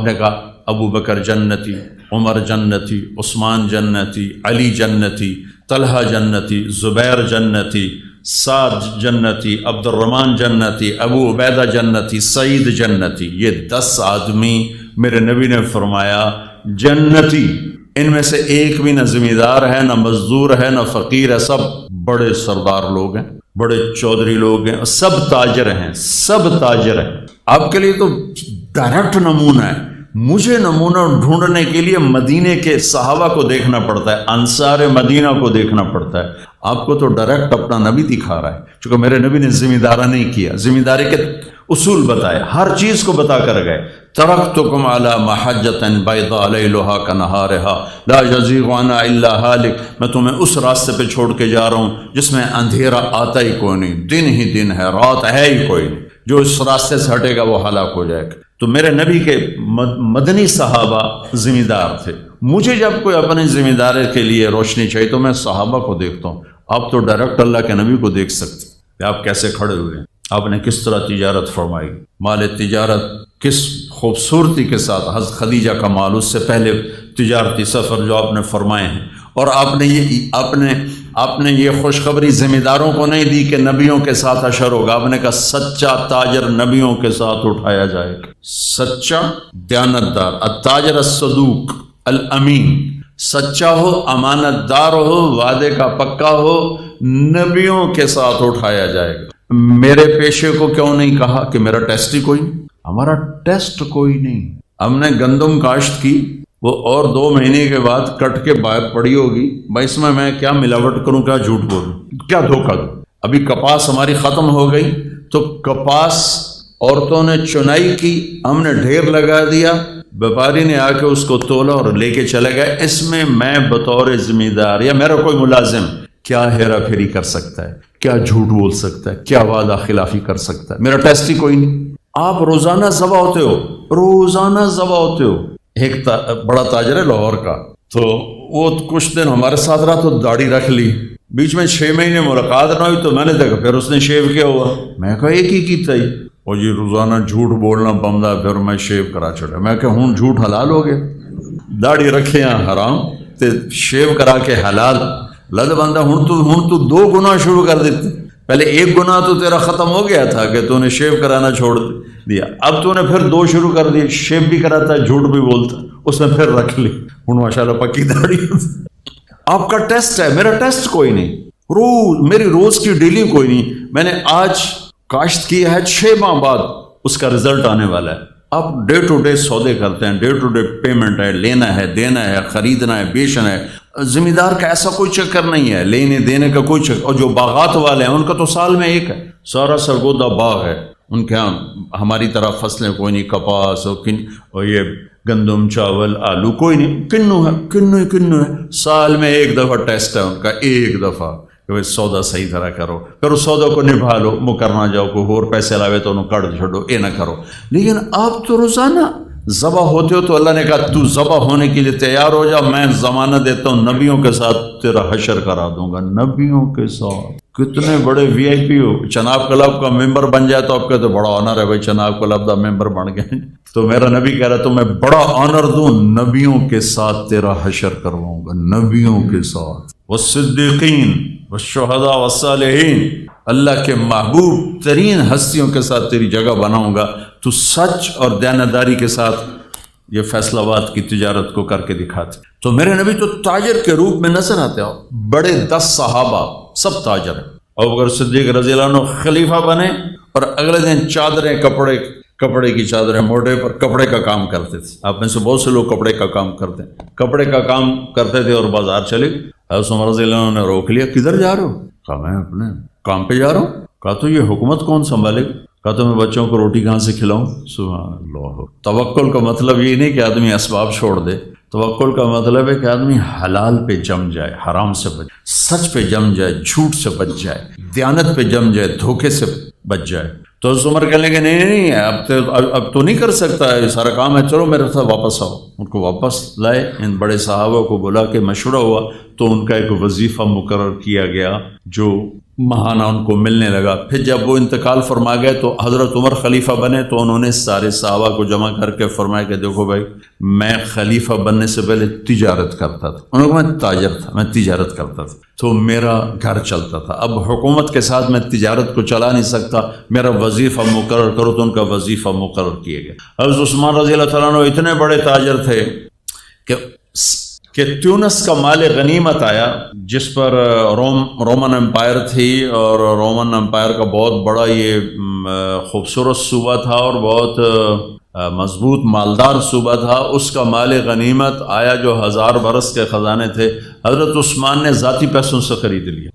نے کہا ابو بکر جنتی، عمر جنتی، عثمان جنتی، علی جنتی، طلحہ جنتی، زبیر جنتی، سعد جنتی، عبد الرحمن جنتی، ابو عبیدہ جنتی، سعید جنتی۔ یہ 10 آدمی میرے نبی نے فرمایا جنتی، ان میں سے ایک بھی نہ زمیندار ہے، نہ مزدور ہے، نہ فقیر ہے، سب بڑے سردار لوگ ہیں، بڑے چودھری لوگ ہیں، سب تاجر ہیں، سب تاجر ہیں۔ آپ کے لیے تو ڈائریکٹ نمونہ ہے۔ مجھے نمونہ ڈھونڈنے کے لیے مدینے کے صحابہ کو دیکھنا پڑتا ہے، انصار مدینہ کو دیکھنا پڑتا ہے۔ آپ کو تو ڈائریکٹ اپنا نبی دکھا رہا ہے، چونکہ میرے نبی نے زمیندارہ نہیں کیا، زمینداری کے اصول بتائے، ہر چیز کو بتا کر گئے۔ ترکتکم علی محجۃ بیضاء لیلھا کنہارھا لا یزیغ عنہا الا ھالک، میں تمہیں اس راستے پہ چھوڑ کے جا رہا ہوں جس میں اندھیرا آتا ہی کوئی نہیں، دن ہی دن ہے، رات ہے ہی کوئی نہیں، جو اس راستے سے ہٹے گا وہ ہلاک ہو جائے گا۔ تو میرے نبی کے مدنی صحابہ زمیندار تھے۔ مجھے جب کوئی اپنے زمینداری کے لیے روشنی چاہیے تو میں صحابہ کو دیکھتا ہوں۔ آپ تو ڈائریکٹ اللہ کے نبی کو دیکھ سکتے کہ آپ کیسے کھڑے ہوئے ہیں، آپ نے کس طرح تجارت فرمائی، مال تجارت کس خوبصورتی کے ساتھ، حضرت خدیجہ کا مال، اس سے پہلے تجارتی سفر جو آپ نے فرمائے ہیں۔ اور آپ نے یہ خوشخبری زمینداروں کو نہیں دی کہ نبیوں کے ساتھ حشر ہوگا، آپ نے کہا سچا تاجر نبیوں کے ساتھ اٹھایا جائے گا، سچا دیانتدار، التاجر الصدوق الامین، سچا ہو، امانت دار ہو، وعدے کا پکا ہو، نبیوں کے ساتھ اٹھایا جائے گا۔ میرے پیشے کو کیوں نہیں کہا کہ میرا ٹیسٹ ہی کوئی نہیں؟ ہمارا ٹیسٹ کوئی نہیں۔ ہم نے گندم کاشت کی، وہ اور 2 مہینے کے بعد کٹ کے باہر پڑی ہوگی، بھائی اس میں کیا ملاوٹ کروں، کیا جھوٹ بولوں، کیا دھوکہ دوں۔ ابھی کپاس ہماری ختم ہو گئی تو کپاس عورتوں نے چنائی کی، ہم نے ڈھیر لگا دیا، بیپاری نے آ کے اس کو تولا اور لے کے چلے گئے۔ اس میں میں بطور زمیندار یا میرا کوئی ملازم کیا ہیرا پھیری کر سکتا ہے، کیا جھوٹ بول سکتا ہے، کیا وعدہ خلافی کر سکتا ہے؟ میرا ٹیسٹ ہی کوئی نہیں۔ آپ روزانہ ذبح ہوتے ہو، روزانہ ذبح ہوتے ہو۔ ایک بڑا تاجر ہے لاہور کا، تو وہ کچھ دن ہمارے ساتھ رہا تو داڑھی رکھ لی، بیچ میں 6 مہینے ملاقات نہ ہوئی تو میں نے دیکھا پھر اس نے شیو کیا ہوا۔ میں کہا ایک ہی کی تھی، اور جی روزانہ جھوٹ بولنا بندہ، پھر میں شیو کرا چھوڑا۔ میں کہ ہوں جھوٹ حلال ہو گیا، داڑھی رکھے ہیں حرام تے شیو کرا کے حلال، لد بندہ ہوں تو 2 گناہ شروع کر دیتے۔ پہلے 1 گناہ تو تیرا ختم ہو گیا تھا کہ تو نے شیو کرانا چھوڑ دیا، اب تو نے پھر 2 شروع کر دیے، شیو بھی کراتا ہے، جھوٹ بھی بولتا، اس میں پھر رکھ لی، ہوں ماشاءاللہ پکی داڑھی۔ آپ کا ٹیسٹ ہے، میرا ٹیسٹ کوئی نہیں، میری روز کی ڈیلنگ کوئی نہیں۔ میں نے آج کاشت کی ہے، 6 ماہ بعد اس کا رزلٹ آنے والا ہے۔ آپ ڈے ٹو ڈے سودے کرتے ہیں، ڈے ٹو ڈے پیمنٹ ہے، لینا ہے، دینا ہے، خریدنا ہے، بیچنا ہے۔ زمیندار کا ایسا کوئی چکر نہیں ہے، لینے دینے کا کوئی چکر۔ اور جو باغات والے ہیں ان کا تو سال میں ایک ہے، سارا سرگودا باغ ہے ان کے ہاں۔ ہماری طرح فصلیں کوئی نہیں، کپاس اور یہ گندم، چاول، آلو کوئی نہیں، کنو ہے۔ سال میں 1 دفعہ ٹیسٹ ہے ان کا، 1 دفعہ کہ سودا صحیح طرح کرو، پھر اس سودا کو نبھا لو، مکر نہ جاؤ، کوئی اور پیسے لاوے تو انہوں کٹ چھوڑو، یہ نہ کرو۔ لیکن آپ تو روزانہ ذبح ہوتے ہو، تو اللہ نے کہا تو ذبح ہونے کے لیے تیار ہو جا، میں ضمانت دیتا ہوں نبیوں کے ساتھ تیرا حشر کرا دوں گا، نبیوں کے ساتھ۔ کتنے بڑے وی آئی پی ہو، چناب کلب کا ممبر بن جائے تو آپ کہتے بڑا آنر ہے بھائی، چناب کلب کا ممبر بن گئے۔ تو میرا نبی کہہ رہا تو میں بڑا آنر دوں، نبیوں کے ساتھ تیرا حشر کرواؤں گا، نبیوں کے ساتھ، والصدیقین والشہداء والصالحین، اللہ کے محبوب ترین ہستیوں کے ساتھ تیری جگہ بناؤں گا۔ تو سچ اور دیانتداری کے ساتھ یہ فیصل آباد کی تجارت کو کر کے دکھاتے۔ تو میرے نبی تو تاجر کے روپ میں نظر آتے ہو۔ بڑے 10 صحابہ سب تاجر ہیں۔ ابوبکر صدیق رضی اللہ عنہ خلیفہ بنے اور اگلے دن چادریں، کپڑے کی چادریں موڑے پر کپڑے کا کام کرتے تھے۔ آپ میں سے بہت سے لوگ کپڑے کا کام کرتے ہیں، کپڑے کا کام کرتے تھے اور بازار چلے گئے۔ حضرت عمر رضی اللہ عنہ نے روک لیا، کدھر جا رہے ہو؟ کہا میں اپنے کام پہ جا رہا ہوں۔ کہا تو یہ حکومت کون سنبھالے گا؟ کہا تو میں بچوں کو روٹی کہاں سے کھلاؤں؟ سبحان اللہ۔ توکل کا مطلب یہ نہیں کہ آدمی اسباب چھوڑ دے، توکل کا مطلب ہے کہ آدمی حلال پہ جم جائے، حرام سے بچ جائے، سچ پہ جم جائے، جھوٹ سے بچ جائے، دیانت پہ جم جائے، دھوکے سے بچ جائے۔ تو حضرت عمر کہنے لگے نہیں اب تو نہیں کر سکتا ہے، یہ سارا کام ہے، چلو میرے ساتھ واپس آؤ۔ ان کو واپس لائے، ان بڑے صحابہ کو بلا کے مشورہ ہوا تو ان کا ایک وظیفہ مقرر کیا گیا جو ماہانہ ان کو ملنے لگا۔ پھر جب وہ انتقال فرما گئے تو حضرت عمر خلیفہ بنے تو انہوں نے سارے صحابہ کو جمع کر کے فرمایا کہ دیکھو بھائی، میں خلیفہ بننے سے پہلے تجارت کرتا تھا، انہوں نے کہا میں تاجر تھا، میں تجارت کرتا تھا تو میرا گھر چلتا تھا، اب حکومت کے ساتھ میں تجارت کو چلا نہیں سکتا، میرا وظیفہ مقرر کرو، تو ان کا وظیفہ مقرر کیا گیا۔ حضرت عثمان رضی اللہ تعالیٰ عنہ اتنے بڑے تاجر تھے کہ تیونس کا مال غنیمت آیا، جس پر رومن امپائر تھی، اور رومن امپائر کا بہت بڑا یہ خوبصورت صوبہ تھا اور بہت مضبوط مالدار صوبہ تھا۔ اس کا مال غنیمت آیا جو 1000 برس کے خزانے تھے، حضرت عثمان نے ذاتی پیسوں سے خرید لیا۔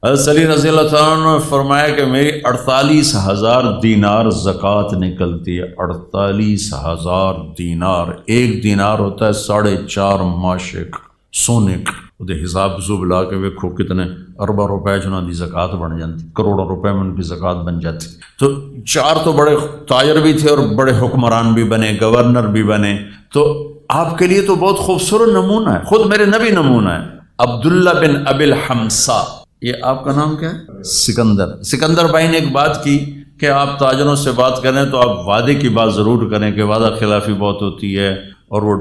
حضرت علی رضی اللہ تعالیٰ عنہ نے فرمایا کہ میری 48,000 دینار زکوٰۃ نکلتی ہے، 48,000 دینار، ایک دینار ہوتا ہے 4.5 ماشے کا سونے کا، وہ حساب زب لا کے ویکھو کتنے اربوں روپے جنہوں کی زکوٰۃ بن جاتی، کروڑوں روپے میں ان کی زکوٰۃ بن جاتی۔ تو 4 تو بڑے تاجر بھی تھے اور بڑے حکمران بھی بنے، گورنر بھی بنے، تو آپ کے لیے تو بہت خوبصورت نمونہ ہے، خود میرے نبی نمونہ ہے۔ عبداللہ بن ابی الحمصا، یہ آپ کا نام کیا ہے؟ سکندر بھائی نے ایک بات کی کہ آپ تاجروں سے بات کریں تو آپ وعدے کی بات ضرور کریں کہ وعدہ خلافی بہت ہوتی ہے اور وہ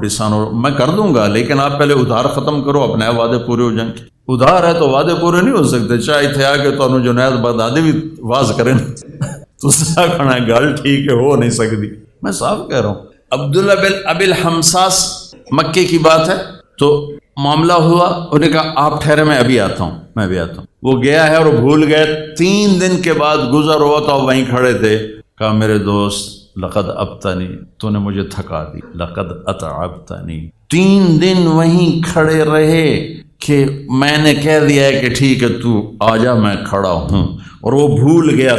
میں کر دوں گا، لیکن آپ پہلے ادھار ختم کرو، اپنے وعدے پورے ہو جائیں۔ ادھار ہے تو وعدے پورے نہیں ہو سکتے، چاہے تھے آگے تو انہوں جنید بغدادی بھی واز کریں تو کھڑا ہے گل ٹھیک ہے، ہو نہیں سکتی، میں صاف کہہ رہا ہوں۔ عبداللہ بن ابی الحمصاس مکے کی بات ہے، تو معاملہ ہوا، انہوں نے کہا آپ ٹھہرے، میں ابھی آتا ہوں۔ وہ گیا ہے اور بھول گئے، 3 دن کے بعد گزر ہوا تو وہیں کھڑے تھے، کہا میرے دوست لقد ابتنی، تو نے مجھے تھکا دی، لقد اتعبتنی۔ 3 دن وہیں کھڑے رہے کہ میں نے کہہ دیا ہے کہ ٹھیک ہے تو آ جا، میں کھڑا ہوں، اور وہ بھول گیا۔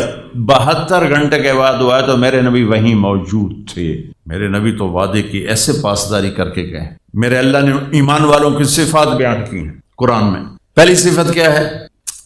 72 گھنٹے کے بعد وہ آئے تو میرے نبی وہیں موجود تھے۔ میرے نبی تو وعدے کی ایسے پاسداری کر کے گئے۔ میرے اللہ نے ایمان والوں کی صفات بیان کی ہیں قرآن میں۔ پہلی صفت کیا ہے؟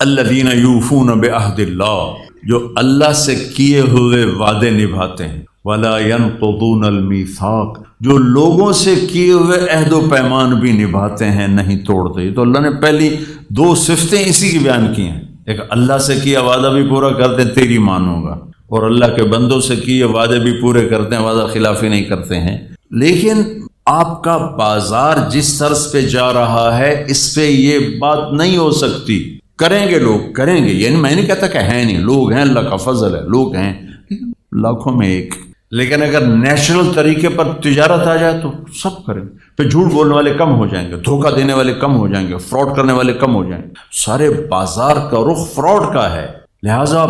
الذین یوفون بعہد اللہ، جو اللہ سے کیے ہوئے وعدے نبھاتے ہیں، ولا ینقضون المیثاق، جو لوگوں سے کیے ہوئے عہد و پیمان بھی نبھاتے ہیں، نہیں توڑتے۔ تو اللہ نے پہلی 2 صفتیں اسی کی بیان کی ہیں، ایک اللہ سے کیا وعدہ بھی پورا کرتے ہیں، تیری مانوں گا، اور اللہ کے بندوں سے کیے وعدے بھی پورے کرتے ہیں، وعدہ خلافی نہیں کرتے ہیں۔ لیکن آپ کا بازار جس طرز پہ جا رہا ہے، اس پہ یہ بات نہیں ہو سکتی۔ کریں گے لوگ، کریں گے، یعنی میں نہیں کہتا کہ ہے نہیں، لوگ ہیں، اللہ کا فضل ہے، لوگ ہیں لاکھوں میں ایک، لیکن اگر نیچرل طریقے پر تجارت آ جائے تو سب کریں۔ پھر جھوٹ بولنے والے کم ہو جائیں گے، دھوکہ دینے والے کم ہو جائیں گے، فراڈ کرنے والے کم ہو جائیں گے۔ سارے بازار کا رخ فراڈ کا ہے، لہٰذا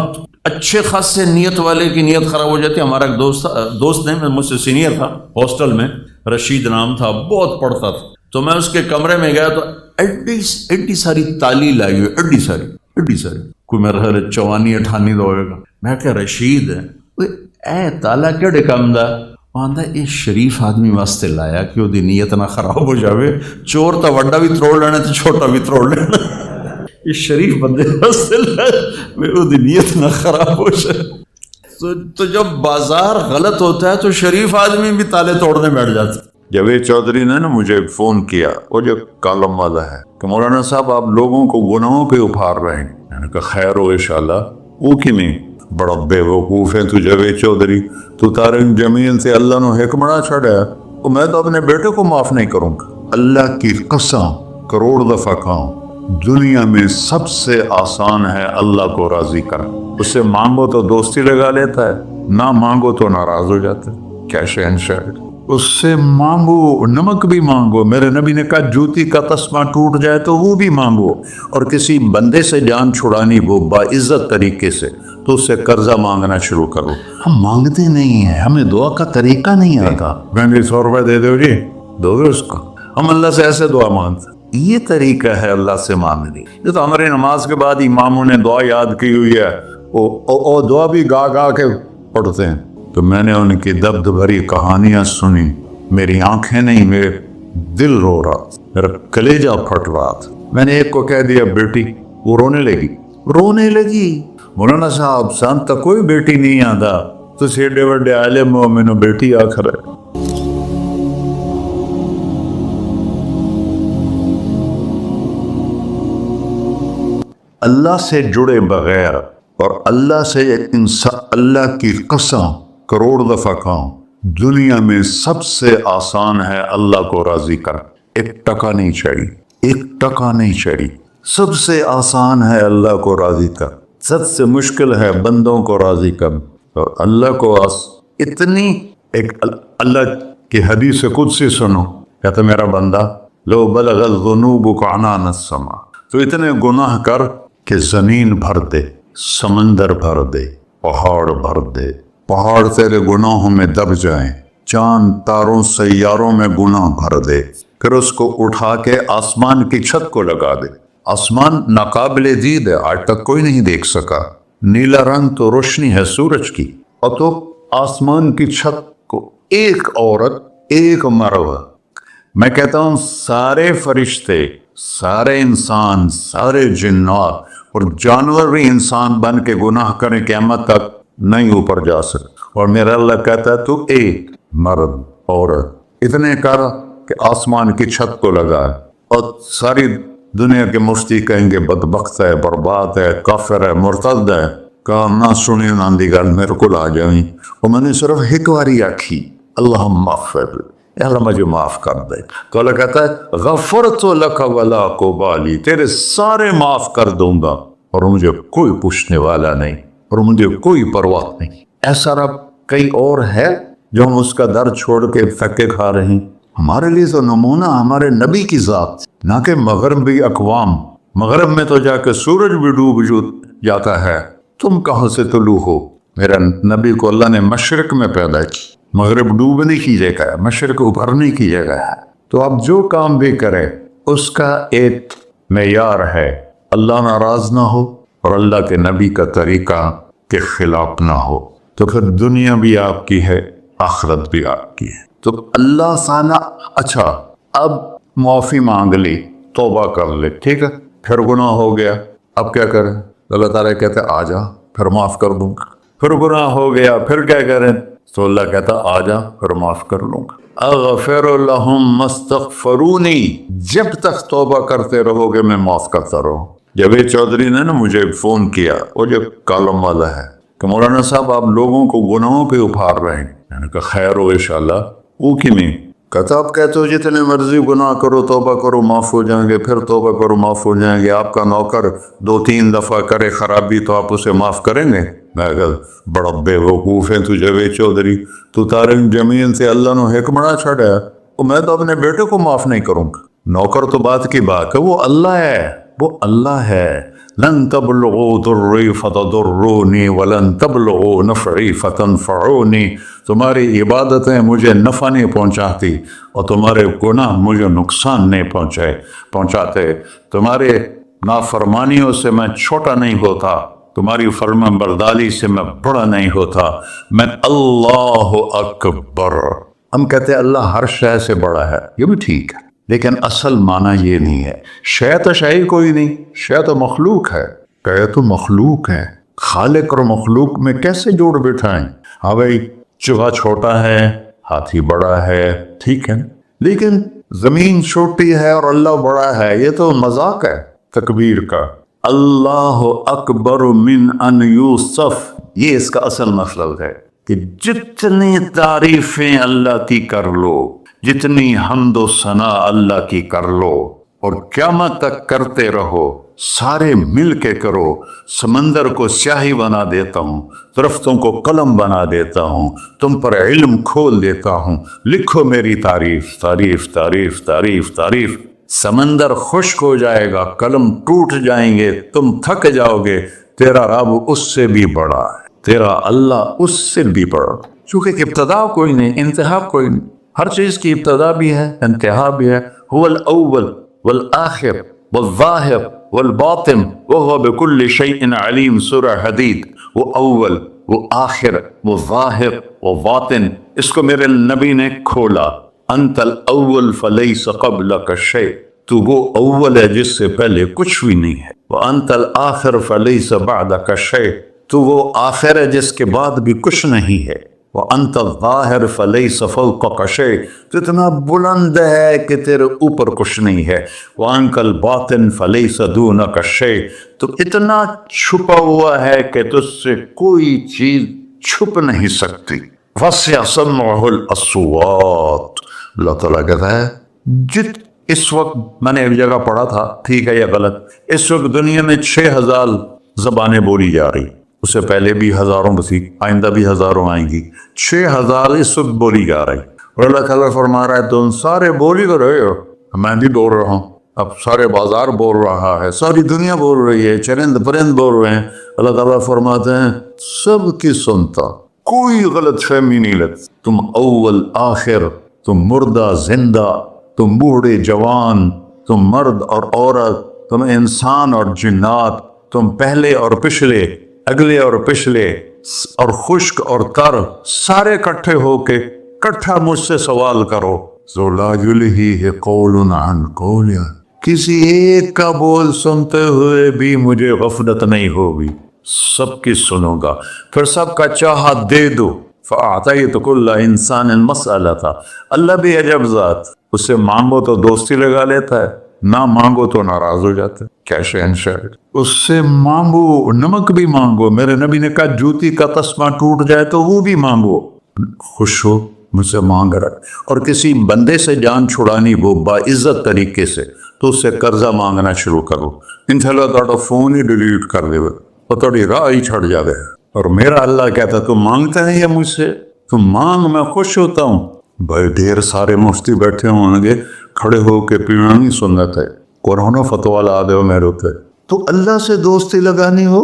اچھے خاصے نیت والے کی نیت خراب ہو جاتی ہے۔ ہمارا ایک دوست نے، مجھ سے سینئر تھا ہاسٹل میں، رشید نام تھا، بہت پڑھتا تھا، تو میں اس کے کمرے میں گیا تو ایڈی ساری تعلیل آئی ہوئی، ایڈی ساری، کوئی میرا خیال 54-58 ہوئے گا۔ میں کہ رشید ہے اے تالا کیڑے کام دا؟ آندا یہ شریف آدمی واسطے لایا کہ وہ دی نیت نہ خراب ہو جاوے، چور تا وڈا بھی تروڑ لینا تو چھوٹا بھی تروڑ لینا، یہ شریف بندے واسطے لایا وہ دی نیت نہ خراب ہو جائے۔ تو جب بازار غلط ہوتا ہے تو شریف آدمی بھی تالے توڑنے بیٹھ جاتے۔ جاوید چودھری نے نا مجھے فون کیا، وہ جو کالم والا ہے، کہ مولانا صاحب آپ لوگوں کو گناہوں پہ ابھار رہے ہیں۔ میں نے کہا خیر ہو انشاءاللہ۔ وہ کی میں بڑا بے وقوف ہے تو جاوید چودھری، تو طارق جمیل سے اللہ نے حکمراں چھڑا، وہ میں تو اپنے بیٹے کو معاف نہیں کروں گا۔ اللہ کی قسم کروڑ دفعہ کہوں، دنیا میں سب سے آسان ہے اللہ کو راضی کرنا۔ اس سے مانگو تو دوستی لگا لیتا ہے، نہ مانگو تو ناراض ہو جاتا ہے۔ کیا شہن شاعر، اس سے مانگو، نمک بھی مانگو، میرے نبی نے کہا جوتی کا تسمہ ٹوٹ جائے تو وہ بھی مانگو، اور کسی بندے سے جان چھڑانی وہ باعزت طریقے سے تو اس سے قرضہ مانگنا شروع کرو۔ ہم مانگتے نہیں ہیں، ہمیں دعا کا طریقہ نہیں آتا۔ میں نے 100 روپے دے دو جی، دو گے اس کو؟ ہم اللہ سے ایسے دعا مانگتے، یہ طریقہ ہے اللہ سے مانگنے۔ یہ تو ہماری نماز کے بعد اماموں نے دعا یاد کی ہوئی ہے، وہ دعا بھی گا گا کے پڑھتے ہیں۔ تو میں نے ان کی درد بھری کہانیاں سنی، میری آنکھیں نہیں، میرے دل رو رہا، میرا کلیجہ پھٹ رہا تھا۔ میں نے ایک کو کہہ دیا بیٹی، وہ رونے لگی۔ مولانا صاحب سان تک کوئی بیٹی نہیں آتا، تو ایڈے وڈے عالم ہو، میں نے بیٹی آخر ہے۔ اللہ سے جڑے بغیر اور اللہ سے انسان اللہ کی قسم کروڑ دفعہ کہوں دنیا میں سب سے آسان ہے اللہ کو راضی کر. 1 ٹکا نہیں چاہیے, 1 ٹکا نہیں چاہیے. سب سے آسان ہے اللہ کو راضی کر, سب سے مشکل ہے بندوں کو راضی کر. اور اللہ کو اتنی ایک اللہ کی حدیث قدسی سنو, کہتا میرا بندہ لو بلغ الذنوب عنان السماء, تو اتنے گناہ کر کہ زمین بھر دے, سمندر بھر دے, پہاڑ بھر دے, پہاڑ تیرے گناہوں میں دب جائیں, چاند تاروں سیاروں میں گناہ بھر دے, پھر اس کو اٹھا کے آسمان کی چھت کو لگا دے. آسمان ناقابل دید ہے, آج تک کوئی نہیں دیکھ سکا. نیلا رنگ تو روشنی ہے سورج کی, اور تو آسمان کی چھت کو ایک عورت, ایک مرد, میں کہتا ہوں سارے فرشتے, سارے انسان, سارے جنات اور جانور بھی انسان بن کے گناہ کریں قیامت تک نہیں اوپر جا سکتے. اور میرا اللہ کہتا ہے تو ایک مرد عورت اتنے کر کہ آسمان کی چھت کو لگا, اور ساری دنیا کے مفتی کہیں گے بدبخت ہے, برباد ہے, کافر ہے, مرتد ہے. کہا نہ سنی نہ دی گل میرے کو آ جائیں, اور میں نے صرف ایک باری آکھی اللہ مغفر, اللہ مجھے معاف کر دے. تو اللہ کہتا ہے غفرت لک ولا ابالی, تیرے سارے معاف کر دوں گا اور مجھے کوئی پوچھنے والا نہیں اور مجھے کوئی پرواہ نہیں. ایسا رب کئی اور ہے جو ہم اس کا در چھوڑ کے پھکے کھا رہے ہیں. ہمارے لیے تو نمونہ ہمارے نبی کی ذات, نہ کہ مغربی اقوام. مغرب میں تو جا کے سورج بھی ڈوب جاتا ہے, تم کہاں سے طلوع ہو. میرا نبی کو اللہ نے مشرق میں پیدا کی, مغرب ڈوبنے کی جگہ ہے, مشرق ابھرنے کی جگہ ہے. تو اب جو کام بھی کرے اس کا ایک معیار ہے, اللہ ناراض نہ ہو اور اللہ کے نبی کا طریقہ کے خلاف نہ ہو, تو پھر دنیا بھی آپ کی ہے, آخرت بھی آپ کی ہے. تو اللہ سانا اچھا اب معافی مانگ لی, توبہ کر لے, ٹھیک ہے, پھر گناہ ہو گیا, اب کیا کریں؟ اللہ تعالیٰ کہتے آ جا پھر معاف کر دوں گا. پھر گناہ ہو گیا, پھر کیا کریں؟ تو اللہ کہتا آ جا پھر معاف کر لوں گا. اغفر لہم مستغفرونی, جب تک توبہ کرتے رہو گے میں معاف کرتا رہوں. جاوید چودھری نے نا مجھے فون کیا, وہ جو کالم والا ہے, کہ مولانا صاحب آپ لوگوں کو گناہوں پہ ابھار رہے ہیں. میں نے کہا خیر ہو انشاءاللہ. وہ کی میں کہتا آپ کہتے ہو جتنے مرضی گناہ کرو توبہ کرو معاف ہو جائیں گے, پھر توبہ کرو معاف ہو جائیں گے. آپ کا نوکر 2-3 دفعہ کرے خرابی تو آپ اسے معاف کریں گے؟ میں کہا بڑا بے وقوف ہے تو جاوید چودھری, تو تارن زمین سے اللہ نے حکمراں چھڑا ہے, میں تو اپنے بیٹے کو معاف نہیں کروں گا. نوکر تو بات کی بات ہے, وہ اللہ ہے, وہ اللہ ہے. لن تبلغوا ضری فتضرونی ولن تبلغوا نفعی فتنفعونی. تمہاری عبادتیں مجھے نفع نہیں پہنچاتی اور تمہارے گناہ مجھے نقصان نہیں پہنچاتے. تمہارے نافرمانیوں سے میں چھوٹا نہیں ہوتا, تمہاری فرمان برداری سے میں بڑا نہیں ہوتا. میں اللہ اکبر. ہم کہتے ہیں اللہ ہر شے سے بڑا ہے, یہ بھی ٹھیک ہے, لیکن اصل معنی یہ نہیں ہے. شے تو شے ہی کوئی نہیں, شے تو مخلوق ہے. کہ تو مخلوق ہے, خالق اور مخلوق میں کیسے جوڑ بٹھائیں؟ ہاں بھائی چوہا چھوٹا ہے, ہاتھی بڑا ہے, ٹھیک ہے, لیکن زمین چھوٹی ہے اور اللہ بڑا ہے, یہ تو مذاق ہے تکبیر کا. اللہ اکبر من ان یوسف, یہ اس کا اصل مطلب ہے کہ جتنی تعریفیں اللہ کی کر لو, جتنی حمد و ثنا اللہ کی کر لو, اور قیامت تک کرتے رہو, سارے مل کے کرو. سمندر کو سیاہی بنا دیتا ہوں, درختوں کو قلم بنا دیتا ہوں, تم پر علم کھول دیتا ہوں, لکھو میری تعریف تعریف تعریف تعریف تعریف. سمندر خشک ہو جائے گا, قلم ٹوٹ جائیں گے, تم تھک جاؤ گے. تیرا رب اس سے بھی بڑا ہے, تیرا اللہ اس سے بھی بڑا. چونکہ ابتدا کوئی نہیں, انتہا کوئی نہیں. ہر چیز کی ابتدا بھی ہے, انتہا بھی ہے. هو الاول والآخر والظاہر والباطن وهو بكل شيء علیم. سورہ حدید. وہ اول, وہ آخر, وہ ظاہر, وہ باطن. اس کو میرے نبی نے کھولا. انت الاول فلیس قبلک شیء, تو وہ اول ہے جس سے پہلے کچھ بھی نہیں ہے. وانت الآخر فلیس بعدک شیء, تو وہ آخر ہے جس کے بعد بھی کچھ نہیں ہے. وَأَنْتَ الظَّاهِرُ فَلَيْسَ فَوْقَكَ شَيْءٌ، تو اتنا بلند ہے کہ تیرے اوپر کچھ نہیں ہے. وَأَنْتَ الْبَاطِنُ فَلَيْسَ دُونَكَ شَيْءٌ، تو اتنا چھپا ہوا ہے کہ تجھ سے کوئی چیز چھپ نہیں سکتی. وَسِعَ سَمْعُهُ الْأَصْوَاتُ، اللہ تعالیٰ کہتا ہے اس وقت میں نے ایک جگہ پڑھا تھا، ٹھیک ہے یا غلط، اس وقت دنیا میں 6000 زبانیں بولی جا رہی، اس سے پہلے بھی ہزاروں تھی، آئندہ بھی ہزاروں آئیں گی. 6000 اس وقت بولی جا رہی، اور اللہ تعالیٰ فرما رہا ہے تم سارے بولی تو رہے ہو، میں بھی بول رہا ہوں، اب سارے بازار بول رہا ہے، ساری دنیا بول رہی ہے، چرند پرند بول رہے ہیں. اللہ تعالیٰ فرماتے ہیں سب کی سنتا، کوئی غلط فہمی نہیں لگتی. تم اول آخر، تم مردہ زندہ، تم بوڑھے جوان، تم مرد اور عورت، تم انسان اور جنات، تم پہلے اور پچھلے، اگلے اور پچھلے، اور خشک اور تر، سارے کٹھے ہو کے کٹھا مجھ سے سوال کرو. ذو لا یلہیہ قول عن قول، کسی ایک کا بول سنتے ہوئے بھی مجھے غفلت نہیں ہوگی، سب کی سنوں گا، پھر سب کا چاہا دے دو. فَأَعْطَيْتُ كُلَّ إِنسَانٍ مَسْأَلَةً، اللہ بھی عجب ذات، اس سے مانگو تو دوستی لگا لیتا ہے، نہ مانگو تو ناراض ہو جاتا ہے. کیا شہنشاہ، اس سے مانگو، نمک بھی مانگو، میرے نبی نے کہا جوتی کا تسمہ ٹوٹ جائے تو وہ بھی مانگو، خوش ہو مجھ سے مانگ رکھ. اور کسی بندے سے جان چھڑانی وہ باعزت طریقے سے، تو اس سے قرضہ مانگنا شروع کرو، انشاءاللہ تھوڑا فون ہی ڈیلیٹ کر دے اور تھوڑی راہ ہی چھڑ جاوے. اور میرا اللہ کہتا تم مانگتا ہے یا مجھ سے، تم مانگ، میں خوش ہوتا ہوں. بھائی ڈھیر سارے مفتی بیٹھے ہوں گے، کھڑے ہو کے پیرانی سنت ہے، قرآن و فتویٰ لا دے میرے ہوتے، تو اللہ سے دوستی لگانی ہو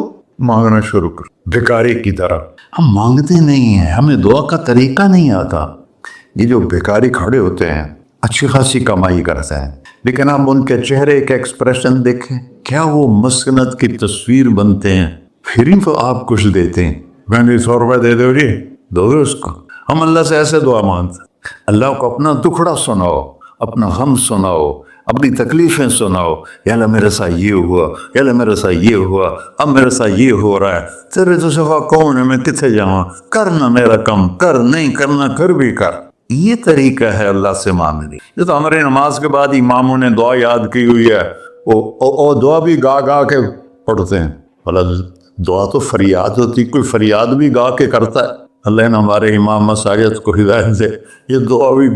مانگنا شروع کر. بھکاری کی طرح ہم مانگتے نہیں ہیں، ہمیں دعا کا طریقہ نہیں آتا. یہ جو بھکاری کھڑے ہوتے ہیں اچھی خاصی کمائی کرتے ہیں، لیکن آپ ان کے چہرے کے ایکسپریشن دیکھیں، کیا وہ مسکنت کی تصویر بنتے ہیں. پھر ہی تو آپ کچھ دیتے ہیں، میں نے 100 روپے دے دو جی، دو اس کو. ہم اللہ سے ایسے دعا مانگتے ہیں، اللہ کو اپنا دکھڑا سناؤ، اپنا غم سناؤ، اپنی تکلیفیں سناؤ. یا اللہ میرے ساتھ یہ ہوا، یا اللہ میرے ساتھ یہ ہوا، اب میرے ساتھ یہ ہو رہا ہے، تیرے تو صفا کون ہے، میں کتنے جاؤں، کرنا میرا کم، کر نہیں کرنا کر بھی کر. یہ طریقہ ہے اللہ سے مانگنے. یہ تو ہمارے نماز کے بعد اماموں نے دعا یاد کی ہوئی ہے، وہ دعا بھی گا گا کے پڑھتے ہیں. اللہ دعا تو فریاد ہوتی، کوئی فریاد بھی گا کے کرتا ہے. اللہ نے ہمارے امام مساجد کو ہدایت دے، یہ دعا بھی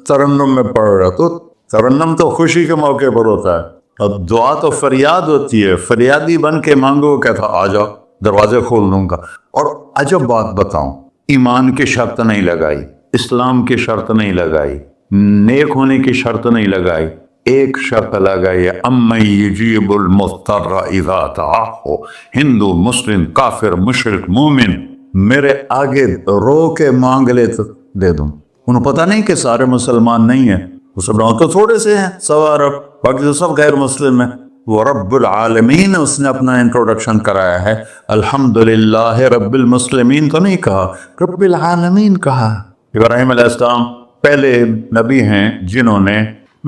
ترنم میں پڑھ رہا، تو ترنم تو خوشی کے موقع پر ہوتا ہے، اب دعا تو فریاد ہوتی ہے. فریادی بن کے مانگو، کہتا آ جاؤ دروازے کھول دوں گا. اور عجب بات بتاؤں، ایمان کی شرط نہیں لگائی، اسلام کی شرط نہیں لگائی، نیک ہونے کی شرط نہیں لگائی، ایک شرط لگائی، اَمَّن یُجِیبُ الْمُضْطَرَّ اِذَا دَعَاہُ. ہندو، مسلم، کافر، مشرک، مومن میرے آگے رو کے مانگ لے تو دے دوں. انہوں پتہ نہیں کہ سارے مسلمان نہیں ہیں، وہ سب تو تھوڑے سے ہیں، 100 ارب، باقی تو سب غیر مسلم ہیں. وہ رب العالمین اس نے اپنا انٹروڈکشن کرایا ہے. الحمدللہ رب المسلمین تو نہیں کہا، رب العالمین کہا. ابراہیم علیہ السلام پہلے نبی ہیں جنہوں نے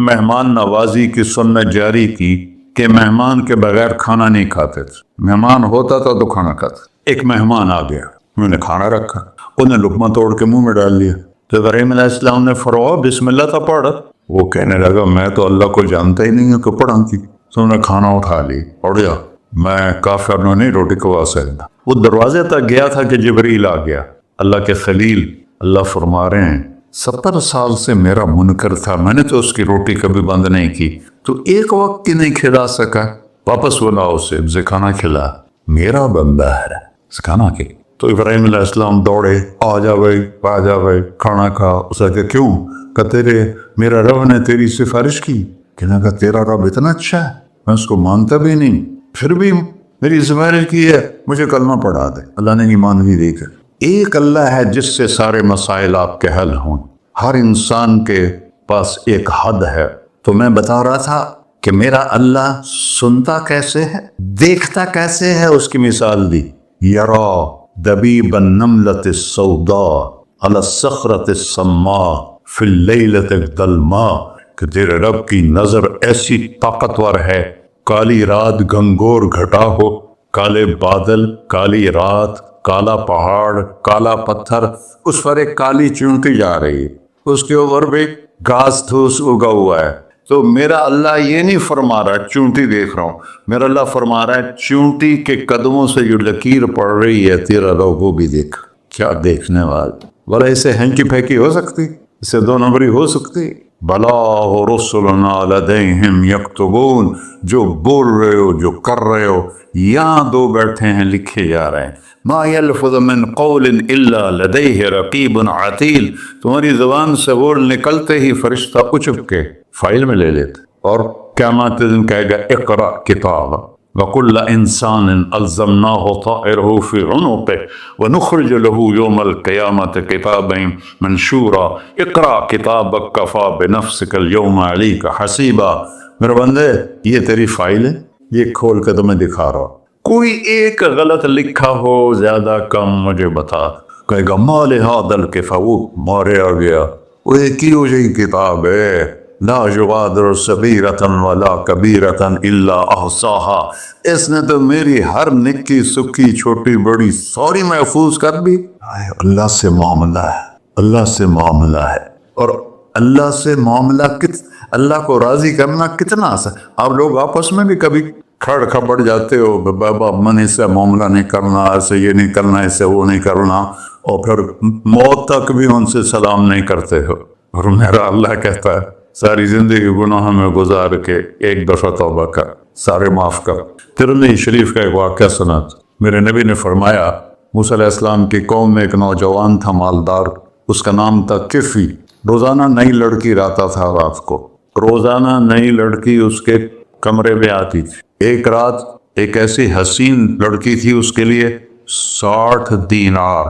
مہمان نوازی کی سنت جاری کی کہ مہمان کے بغیر کھانا نہیں کھاتے تھے. مہمان ہوتا تھا تو کھانا کھاتے. ایک مہمان آ گیا، انہوں نے کھانا رکھا، انہیں لقمہ توڑ کے منہ میں ڈال لیا، تو ابراہیم علیہ السلام نے فرمایا بسم اللہ تھا پڑھ. وہ کہنے لگا میں تو اللہ کو جانتا ہی نہیں ہوں کہ پڑھا کی. تو انہوں نے کھانا اٹھا لی، پڑھ گیا، میں کافر نہیں روٹی کھوا سکتا. وہ دروازے تک گیا تھا کہ جبریل آ گیا، اللہ کے خلیل. اللہ فرما رہے ہیں 70 سال سے میرا منکر تھا، میں نے تو اس کی روٹی کبھی بند نہیں کی، تو ایک وقت کی نہیں کھلا سکا، واپس بلا اسے کھانا کھلا، میرا بندہ ہے کھانا کے. تو ابراہیم علیہ السلام دوڑے، آ جا بھائی کھانا کھا. اسے کہ کیوں؟ کہ تیرے میرا رب نے تیری سفارش کی. کہنے کا تیرا رب اتنا اچھا ہے، میں اس کو مانتا بھی نہیں، پھر بھی میری سفارش کی ہے، مجھے کلمہ پڑھا دے. اللہ نے ایمان بھی دے کر. ایک اللہ ہے جس سے سارے مسائل آپ کے حل ہوں. ہر انسان کے پاس ایک حد ہے. تو میں بتا رہا تھا کہ میرا اللہ سنتا کیسے ہے، دیکھتا کیسے ہے، اس کی مثال دی. یرا دبیب النملۃ السوداء علی الصخرۃ السماء فی اللیلۃ الظلماء، کہ تیرے رب کی نظر ایسی طاقتور ہے، کالی رات گنگور گھٹا ہو، کالے بادل، کالی رات، کالا پہاڑ، کالا پتھر، اس پر ایک کالی چونٹی جا رہی ہے، اس کے اوپر بھی گھاس پھوس اگا ہوا ہے. تو میرا اللہ یہ نہیں فرما رہا چونٹی دیکھ رہا ہوں، میرا اللہ فرما رہا ہے چونٹی کے قدموں سے جو لکیر پڑ رہی ہے تیرا رب وہ بھی دیکھ. کیا دیکھنے والا، بڑا اسے ہینکی پھینکی ہو سکتی، اسے دو نمبری ہو سکتی. بلا رسلنا لدیہم یکتبون، جو بول رہے ہو، جو کر رہے ہو، یہاں دو بیٹھے ہیں لکھے جا رہے ہیں. ما یلفظ من قول الا لدیہ رقیب عتید، تمہاری زبان سے بول نکلتے ہی فرشتہ اچک کے فائل میں لے لیتے. اور قیامت دن کہے گا اقرأ کتاب وَكُلَّ إِنسَانٍ أَلْزَمْنَاهُ طَائِرَهُ فِي عُنُقِهِ وَنُخْرِجُ لَهُ يَوْمَ الْقِيَامَةِ كِتَابًا مَنْشُورًا اقرأ كِتَابَكَ كَفَى بِنَفْسِكَ الْيَوْمَ عَلَيْكَ حَسِيبًا. میرے بندے یہ تیری فائل ہے، یہ کھول کے تمہیں دکھا رہا ہوں. کوئی ایک غلط لکھا ہو زیادہ کم مجھے بتا. کہے گا ما لِهَذَا الْكِتَابِ، مارے آ گیا، وہ ایک ہی ہو جائے کتاب ہے، لا یغادر صغیرۃ ولا کبیرۃ الا احصاها، اس نے تو میری ہر نکی سکی چھوٹی بڑی ساری محفوظ کر دی. اللہ سے معاملہ ہے، اللہ سے معاملہ ہے. اور اللہ سے معاملہ اللہ کو راضی کرنا کتنا آسان. آپ لوگ آپس میں بھی کبھی کھڑ کھپڑ جاتے ہو، بابا من اس سے معاملہ نہیں کرنا، ایسے یہ نہیں کرنا، ایسے وہ نہیں کرنا، اور پھر موت تک بھی ان سے سلام نہیں کرتے ہو. اور میرا اللہ کہتا ہے ساری زندگی گناہ میں گزار کے ایک دفعہ توبہ کر، سارے معاف کر. ترمذی شریف کا ایک واقعہ سنا. میرے نبی نے فرمایا موسیٰ علیہ السلام کی قوم میں ایک نوجوان تھا مالدار، اس کا نام تھا کفی. روزانہ نئی لڑکی لاتا تھا، رات کو روزانہ نئی لڑکی اس کے کمرے میں آتی تھی. ایک رات ایک ایسی حسین لڑکی تھی، اس کے لیے 60 دینار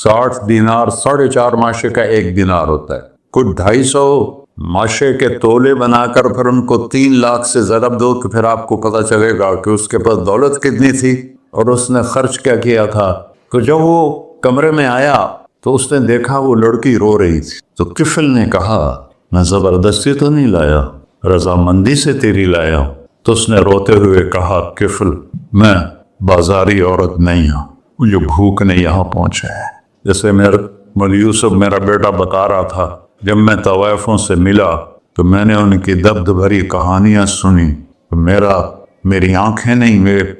4.5 ماشے کا ایک دینار ہوتا ہے، کچھ 250 ماشے کے تولے بنا کر پھر ان کو 3 لاکھ سے ضرب دو تو پھر آپ کو پتہ چلے گا کہ اس کے پاس دولت کتنی تھی اور اس نے خرچ کیا کیا تھا. تو جب وہ کمرے میں آیا تو اس نے دیکھا وہ لڑکی رو رہی تھی. تو کفل نے کہا میں زبردستی تو نہیں لایا، رضامندی سے تیری لایا ہوں. تو اس نے روتے ہوئے کہا کفل میں بازاری عورت نہیں ہوں، مجھے بھوک نے یہاں پہنچا ہے. جیسے مولوی یوسف میرا بیٹا بتا رہا تھا، جب میں طوائفوں سے ملا تو میں نے ان کی دبد بھری کہانیاں سنی، میری آنکھیں نہیں، میرے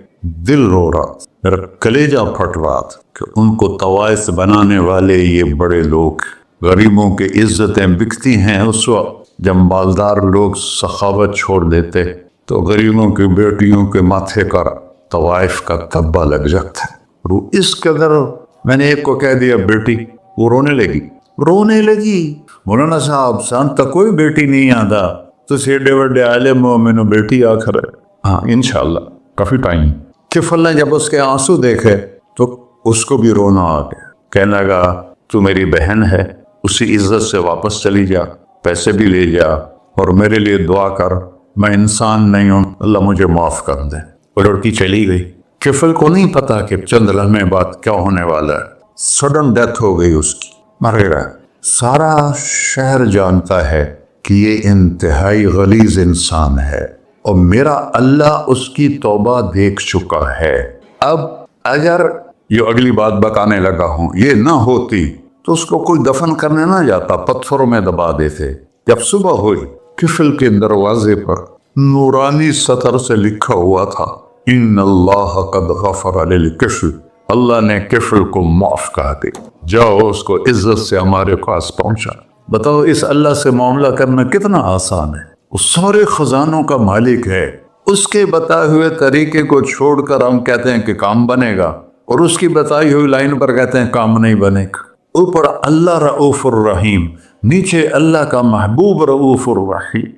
دل رو رہا، میرا کلیجہ پھٹ رہا تھا کہ ان کو طوائف بنانے والے یہ بڑے لوگ. غریبوں کی عزتیں بکتی ہیں اس وقت جب مالدار لوگ سخاوت چھوڑ دیتے تو غریبوں کی بیٹیوں کے ماتھے کا طوائف کا دھبا لگ جاتا ہے. اس قدر میں نے ایک کو کہہ دیا بیٹی، وہ رونے لگی. مولانا صاحب سان تک کوئی بیٹی نہیں آتا تو سیڈے وڈے عالم ہو میں نے بیٹی آخر ہے. ہاں انشاءاللہ کافی ٹائم. کفل نے جب اس کے آنسو دیکھے تو اس کو بھی رونا آ گیا. کہنے لگا تو میری بہن ہے، اسی عزت سے واپس چلی جا، پیسے بھی لے جا اور میرے لیے دعا کر، میں انسان نہیں ہوں، اللہ مجھے معاف کر دے. وہ لڑکی چلی گئی. کفل کو نہیں پتا کہ چند لمحے بعد کیا ہونے والا ہے. سڈن ڈیتھ ہو گئی اس کی، مر گیا. سارا شہر جانتا ہے کہ یہ انتہائی غلیظ انسان ہے اور میرا اللہ اس کی توبہ دیکھ چکا ہے. اب اگر یہ اگلی بات بتانے لگا ہوں یہ نہ ہوتی تو اس کو کوئی دفن کرنے نہ جاتا، پتھروں میں دبا دیتے. جب صبح ہوئی کفل کے دروازے پر نورانی سطر سے لکھا ہوا تھا ان اللہ قد غفر للکفل، اللہ نے کفل کو معاف کر دی، جاؤ اس کو عزت سے ہمارے پاس پہنچا. بتاؤ اس اللہ سے معاملہ کرنا کتنا آسان ہے. وہ سارے خزانوں کا مالک ہے، اس کے بتائے ہوئے طریقے کو چھوڑ کر ہم کہتے ہیں کہ کام بنے گا اور اس کی بتائی ہوئی لائن پر کہتے ہیں کام نہیں بنے گا. اوپر اللہ رؤوف الرحیم، نیچے اللہ کا محبوب رؤوف الرحیم.